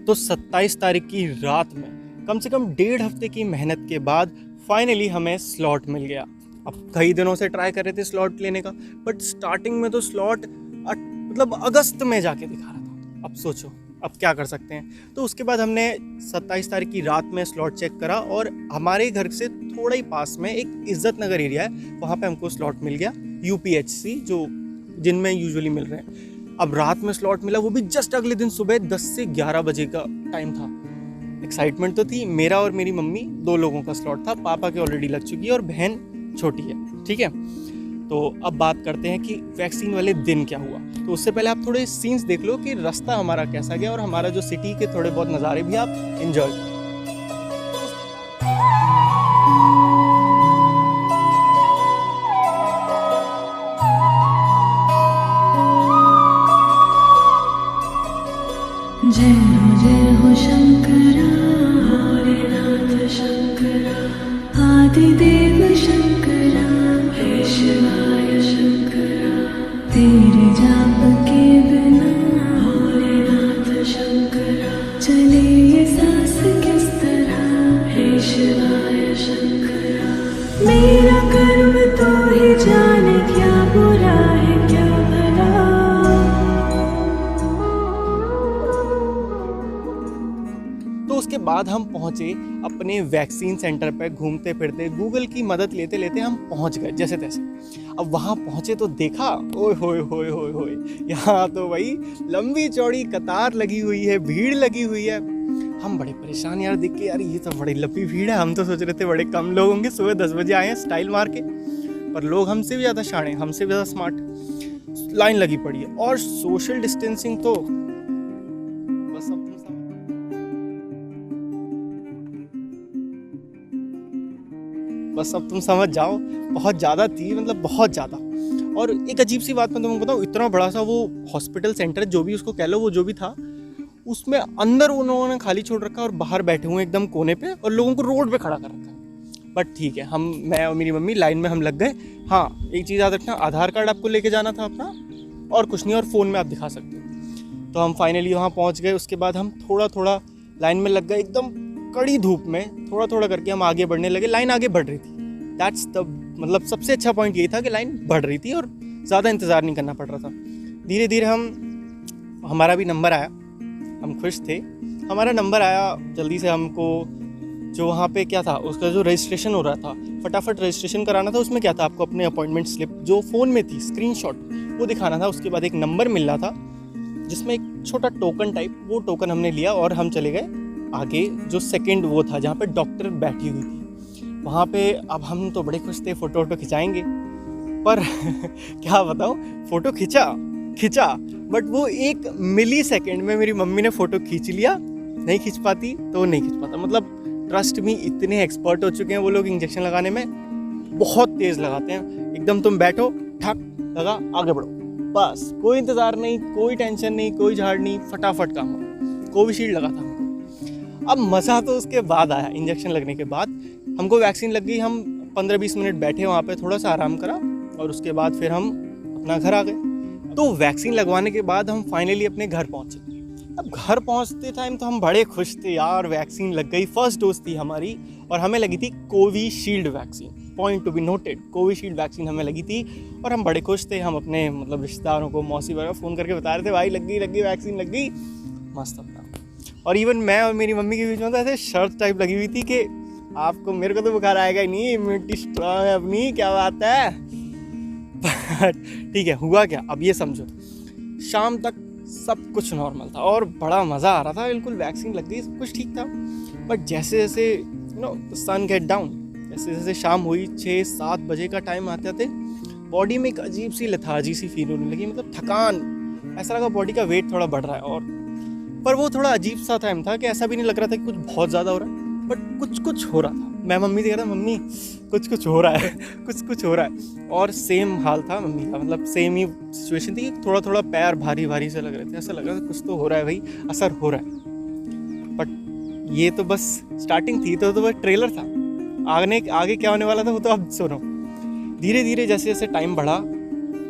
तो 27 तारीख की रात में कम से कम 1.5 हफ्ते की मेहनत के बाद फाइनली हमें स्लॉट मिल गया। अब कई दिनों से ट्राई कर रहे थे स्लॉट लेने का, बट स्टार्टिंग में तो स्लॉट मतलब अगस्त में जाके दिखा रहा था। अब सोचो अब क्या कर सकते हैं। तो उसके बाद हमने 27 तारीख की रात में स्लॉट चेक करा और हमारे घर से थोड़ा ही पास में एक इज्जत नगर एरिया है, वहाँ पे हमको स्लॉट मिल गया UPHC, जो जिनमें यूजुअली मिल रहे हैं। अब रात में स्लॉट मिला, वो भी जस्ट अगले दिन सुबह 10 से 11 बजे का टाइम था। एक्साइटमेंट तो थी। मेरा और मेरी मम्मी 2 लोगों का स्लॉट था, पापा के ऑलरेडी लग चुकी है और बहन छोटी है, ठीक है। तो अब बात करते हैं कि वैक्सीन वाले दिन क्या हुआ। तो उससे पहले आप थोड़े सीन्स देख लो कि रास्ता हमारा कैसा गया और हमारा जो सिटी के थोड़े बहुत नज़ारे भी आप एंजॉय करो। जय हो शंकरा, भोलेनाथ शंकरा, आदिदेव शंकरा, हे शिवाय शंकरा। तेरे जाप के बिना भोलेनाथ शंकरा, चले ये सांस किस तरह, हे शिवाय शंकरा। मेरा कर्म तो ही जाने, क्या बुरा है क्या भला। तो उसके बाद हम पहुंचे अपने वैक्सीन सेंटर पर, घूमते फिरते गूगल की मदद लेते लेते हम पहुंच गए जैसे तैसे। अब वहां पहुंचे तो देखा, ओए होए होए होए होए, यहाँ तो भाई लंबी चौड़ी कतार लगी हुई है, भीड़ लगी हुई है। हम बड़े परेशान यार देख के, यार ये तो बड़ी लंबी भीड़ है। हम तो सोच रहे थे बड़े कम लोग होंगे, सुबह 10 बजे आए हैं स्टाइल मार के, पर लोग हमसे भी ज़्यादा शाणे, हमसे भी ज़्यादा स्मार्ट। लाइन लगी पड़ी है और सोशल डिस्टेंसिंग तो बस अब तुम समझ जाओ, बहुत ज़्यादा थी, मतलब बहुत ज़्यादा। और एक अजीब सी बात मैं तुमको बताऊँ, इतना बड़ा सा वो हॉस्पिटल सेंटर, जो भी उसको कह लो, वो जो भी था, उसमें अंदर उन्होंने खाली छोड़ रखा है और बाहर बैठे हुए एकदम कोने पे और लोगों को रोड पे खड़ा कर रखा है। बट ठीक है, मैं और मेरी मम्मी लाइन में हम लग गए। हाँ, एक चीज़ याद रखना, आधार कार्ड आपको लेके जाना था अपना, और कुछ नहीं, और फ़ोन में आप दिखा सकते हो। तो हम फाइनली वहाँ पहुँच गए। उसके बाद हम थोड़ा थोड़ा लाइन में लग गए, एकदम कड़ी धूप में थोड़ा थोड़ा करके हम आगे बढ़ने लगे। लाइन आगे बढ़ रही थी, दैट्स द मतलब सबसे अच्छा पॉइंट यही था कि लाइन बढ़ रही थी और ज़्यादा इंतज़ार नहीं करना पड़ रहा था। धीरे धीरे हमारा भी नंबर आया, हम खुश थे। हमारा नंबर आया जल्दी से। हमको जो वहाँ पे क्या था, उसका जो रजिस्ट्रेशन हो रहा था, फटाफट रजिस्ट्रेशन कराना था। उसमें क्या था, आपको अपने अपॉइंटमेंट स्लिप जो फ़ोन में थी, स्क्रीनशॉट, वो दिखाना था। उसके बाद एक नंबर मिल रहा था जिसमें एक छोटा टोकन टाइप, वो टोकन हमने लिया और हम चले गए आगे। जो सेकंड वो था जहाँ पे डॉक्टर बैठी हुई थी, वहाँ पे। अब हम तो बड़े खुश थे, फ़ोटो वोटो खिंचाएंगे, पर क्या बताओ, फ़ोटो खिंचा बट वो 1 मिली सेकेंड में मेरी मम्मी ने फ़ोटो खींच लिया। नहीं खींच पाती तो नहीं खींच पाता। मतलब ट्रस्ट मी, इतने एक्सपर्ट हो चुके हैं वो लोग इंजेक्शन लगाने में, बहुत तेज़ लगाते हैं। एकदम तुम बैठो, ठक लगा, आगे बढ़ो, बस कोई इंतज़ार नहीं, कोई टेंशन नहीं, कोई झाड़ नहीं, फटाफट काम हो। कोविशील्ड लगा था हमको। अब मज़ा तो उसके बाद आया, इंजेक्शन लगने के बाद हमको वैक्सीन लग गई। हम 15-20 मिनट बैठे वहाँ पे, थोड़ा सा आराम करा और उसके बाद फिर हम अपना घर आ गए। तो वैक्सीन लगवाने के बाद हम फाइनली अपने घर पहुँचे। अब घर पहुँचते टाइम तो हम बड़े खुश थे यार, वैक्सीन लग गई। फर्स्ट डोज थी हमारी और हमें लगी थी Covishield vaccine, point to be noted, Covishield vaccine हमें लगी थी और हम बड़े खुश थे। हम अपने मतलब रिश्तेदारों को, मौसी वगैरह फ़ोन करके बता रहे थे, भाई लग गई वैक्सीन लग गई, मस्त अपना। और इवन मैं और मेरी मम्मी के बीच में तो ऐसे शर्त टाइप लगी हुई थी कि आपको, मेरे को तो बुखार आएगा ही नहीं, इम्यूनिटी स्ट्रांग है अपनी, क्या बात है। ठीक है, हुआ क्या अब ये समझो, शाम तक सब कुछ नॉर्मल था और बड़ा मज़ा आ रहा था, बिल्कुल वैक्सीन लग गई, सब कुछ ठीक था। बट जैसे जैसे सन गेट डाउन, जैसे जैसे शाम हुई, 6-7 बजे का टाइम आते आते बॉडी में एक अजीब सी लेथार्जी सी फील होने लगी। मतलब थकान, ऐसा लगा बॉडी का वेट थोड़ा बढ़ रहा है। और पर वो थोड़ा अजीब सा टाइम था कि ऐसा भी नहीं लग रहा था कि कुछ बहुत ज़्यादा हो रहा है, बट कुछ हो रहा था। मैं मम्मी से कह रहा, मम्मी कुछ हो रहा है, कुछ हो रहा है। और सेम हाल था मम्मी का, मतलब सेम ही सिचुएशन थी। थोड़ा थोड़ा पैर भारी भारी से लग रहे थे, ऐसा लग रहा था कुछ तो हो रहा है भाई, असर हो रहा है। बट ये तो बस स्टार्टिंग थी, तो बस ट्रेलर था। आगे क्या होने वाला था वो तो अब सुनो। धीरे धीरे जैसे जैसे टाइम बढ़ा,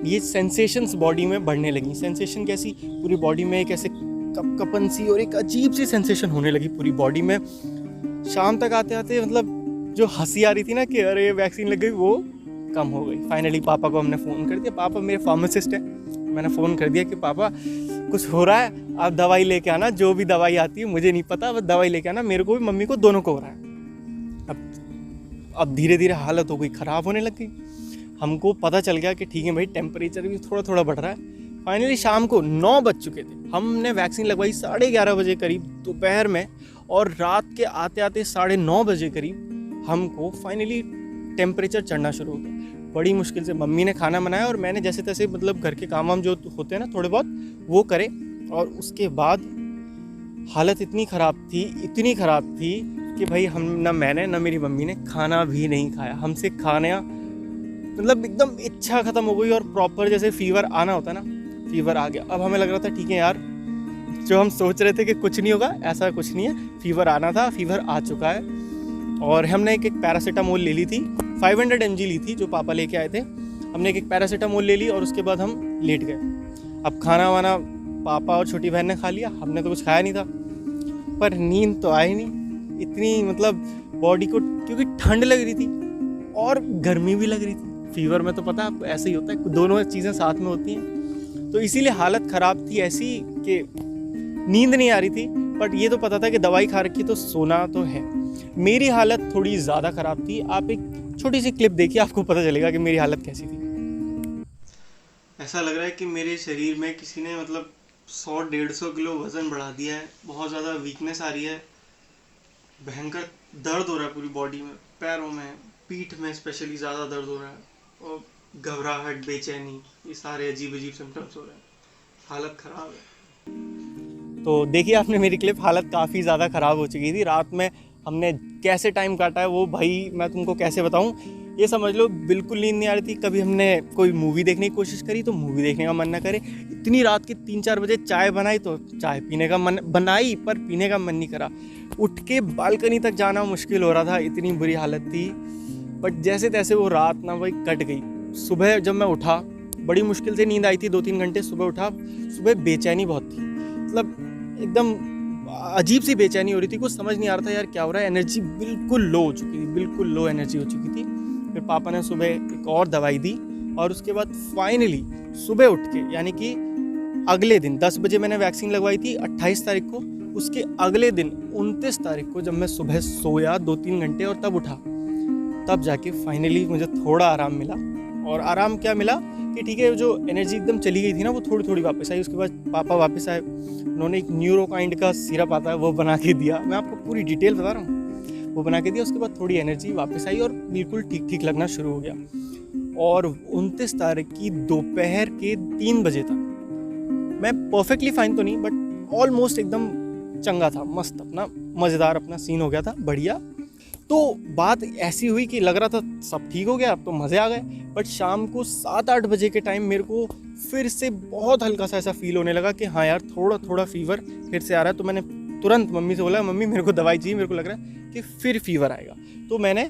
ये सेंसेशंस बॉडी में बढ़ने लगी। सेंसेशन कैसी, पूरी बॉडी में एक ऐसे कपकपन सी और एक अजीब सी सेंसेशन होने लगी पूरी बॉडी में। शाम तक आते आते मतलब जो हंसी आ रही थी ना कि अरे वैक्सीन लग गई, वो कम हो गई। फाइनली पापा को हमने फ़ोन कर दिया। पापा मेरे फार्मासिस्ट हैं, मैंने फ़ोन कर दिया कि पापा कुछ हो रहा है, आप दवाई लेके आना, जो भी दवाई आती है मुझे नहीं पता, बस दवाई लेके आना, मेरे को भी मम्मी को दोनों को हो रहा है। अब धीरे धीरे हालत हो गई ख़राब होने लग गई। हमको पता चल गया कि ठीक है भाई, टेम्परेचर भी थोड़ा थोड़ा बढ़ रहा है। फाइनली शाम को 9 बज चुके थे, हमने वैक्सीन लगवाई 11:30 बजे करीब दोपहर में, और रात के आते आते 9:30 बजे करीब हमको फाइनली टेम्परेचर चढ़ना शुरू हो गया। बड़ी मुश्किल से मम्मी ने खाना बनाया और मैंने जैसे तैसे मतलब घर के काम जो होते हैं ना थोड़े बहुत वो करे, और उसके बाद हालत इतनी ख़राब थी कि भाई हम ना मैंने ना मेरी मम्मी ने खाना भी नहीं खाया। हमसे खाना मतलब एकदम इच्छा ख़त्म हो गई, और प्रॉपर जैसे फीवर आना होता है ना, फीवर आ गया। अब हमें लग रहा था ठीक है यार, जो हम सोच रहे थे कि कुछ नहीं होगा, ऐसा कुछ नहीं है, फीवर आना था, फीवर आ चुका है। और हमने एक पैरासीटामोल ले ली थी, 500 mg ली थी जो पापा लेके आए थे। हमने एक पैरासीटामोल ले ली और उसके बाद हम लेट गए। अब खाना वाना पापा और छोटी बहन ने खा लिया, हमने तो कुछ खाया नहीं था, पर नींद तो आई नहीं इतनी, मतलब बॉडी को, क्योंकि ठंड लग रही थी और गर्मी भी लग रही थी। फीवर में तो पता है आपको ऐसे ही होता है, दोनों चीज़ें साथ में होती हैं। तो इसीलिए हालत ख़राब थी ऐसी कि नींद नहीं आ रही थी, बट ये तो पता था कि दवाई खा रखी तो सोना तो है। मेरी हालत थोड़ी ज़्यादा ख़राब थी। आप एक छोटी सी क्लिप देखिए, आपको पता चलेगा कि मेरी हालत कैसी थी। ऐसा लग रहा है कि मेरे शरीर में किसी ने मतलब 100-150 किलो वज़न बढ़ा दिया है। बहुत ज़्यादा वीकनेस आ रही है, भयंकर दर्द हो रहा है पूरी बॉडी में, पैरों में, पीठ में स्पेशली ज़्यादा दर्द हो रहा है, और घबराहट, बेचैनी, ये सारे अजीब सिम्टम्स हो रहे हैं। हालत ख़राब है। तो देखिए आपने मेरी क्लिप, हालत काफ़ी ज़्यादा ख़राब हो चुकी थी। रात में हमने कैसे टाइम काटा है वो भाई मैं तुमको कैसे बताऊं। ये समझ लो बिल्कुल नींद नहीं आ रही थी। कभी हमने कोई मूवी देखने की कोशिश करी तो मूवी देखने का मन ना करे। इतनी रात के 3-4 बजे चाय बनाई तो चाय पीने का मन बनाई, पर पीने का मन नहीं करा। उठ के बालकनी तक जाना मुश्किल हो रहा था, इतनी बुरी हालत थी। बट जैसे तैसे वो रात ना भाई कट गई। सुबह जब मैं उठा, बड़ी मुश्किल से नींद आई थी, 2-3 घंटे सुबह उठा। सुबह बेचैनी बहुत थी, मतलब एकदम अजीब सी बेचैनी हो रही थी, कुछ समझ नहीं आ रहा था यार क्या हो रहा है। एनर्जी बिल्कुल लो हो चुकी थी, बिल्कुल लो एनर्जी हो चुकी थी। फिर पापा ने सुबह एक और दवाई दी, और उसके बाद फाइनली सुबह उठ के, यानी कि अगले दिन 10 बजे मैंने वैक्सीन लगवाई थी 28 तारीख को। उसके अगले दिन 29 तारीख को जब मैं सुबह सोया 2-3 घंटे और तब उठा, तब जाके फाइनली मुझे थोड़ा आराम मिला। और आराम क्या मिला कि ठीक है, जो एनर्जी एकदम चली गई थी ना वो थोड़ी थोड़ी वापस आई। उसके बाद पापा वापस आए, उन्होंने एक न्यूरोकाइंड का सिरप आता है वो बना के दिया। मैं आपको पूरी डिटेल बता रहा हूँ, वो बना के दिया। उसके बाद थोड़ी एनर्जी वापस आई और बिल्कुल ठीक ठीक लगना शुरू हो गया। और 29 तारीख की दोपहर के 3 बजे तक मैं परफेक्टली फाइन तो नहीं, बट ऑलमोस्ट एकदम चंगा था, मस्त, अपना मज़ेदार अपना सीन हो गया था, बढ़िया। तो बात ऐसी हुई कि लग रहा था सब ठीक हो गया, अब तो मज़े आ गए। बट शाम को 7-8 बजे के टाइम मेरे को फिर से बहुत हल्का सा ऐसा फील होने लगा कि हाँ यार थोड़ा थोड़ा फीवर फिर से आ रहा है। तो मैंने तुरंत मम्मी से बोला, मम्मी मेरे को दवाई चाहिए, मेरे को लग रहा है कि फिर फीवर आएगा। तो मैंने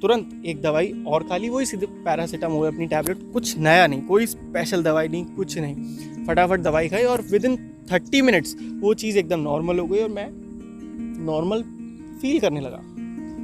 तुरंत एक दवाई और खा ली, वही सीधे पैरासीटामोल अपनी टैबलेट, कुछ नया नहीं, कोई स्पेशल दवाई नहीं, कुछ नहीं। फटाफट दवाई खाई और विदिन 30 मिनट्स वो चीज़ एकदम नॉर्मल हो गई और मैं नॉर्मल फील करने लगा।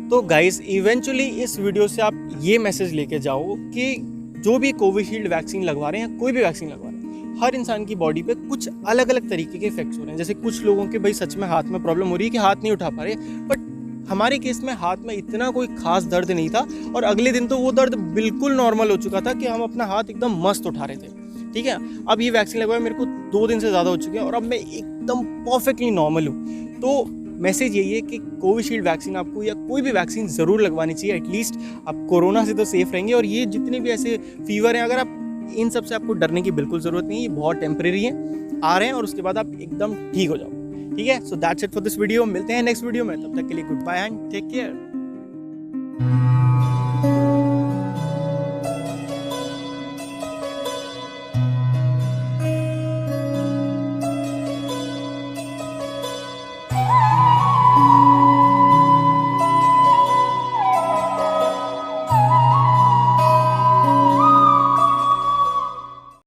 तो गाइस इवेंचुअली इस वीडियो से आप ये मैसेज लेके जाओ कि जो भी कोविशील्ड वैक्सीन लगवा रहे हैं, कोई भी वैक्सीन लगवा रहे हैं, हर इंसान की बॉडी पे कुछ अलग अलग तरीके के इफेक्ट्स हो रहे हैं। जैसे कुछ लोगों के भाई सच में हाथ में प्रॉब्लम हो रही है कि हाथ नहीं उठा पा रहे, बट हमारे केस में हाथ में इतना कोई खास दर्द नहीं था, और अगले दिन तो वो दर्द बिल्कुल नॉर्मल हो चुका था कि हम अपना हाथ एकदम मस्त उठा रहे थे। ठीक है, अब ये वैक्सीन लगवाया मेरे को 2 दिन से ज़्यादा हो चुके हैं और अब मैं एकदम परफेक्टली नॉर्मल हूँ। तो मैसेज यही है कि कोविशील्ड वैक्सीन आपको या कोई भी वैक्सीन ज़रूर लगवानी चाहिए। एटलीस्ट आप कोरोना से तो सेफ रहेंगे। और ये जितने भी ऐसे फीवर हैं, अगर आप इन सब से आपको डरने की बिल्कुल ज़रूरत नहीं है, ये बहुत टेम्परेरी हैं, आ रहे हैं और उसके बाद आप एकदम ठीक हो जाओ। ठीक है, so that's it for this video. मिलते हैं नेक्स्ट वीडियो में, तब तक के लिए good bye and take care.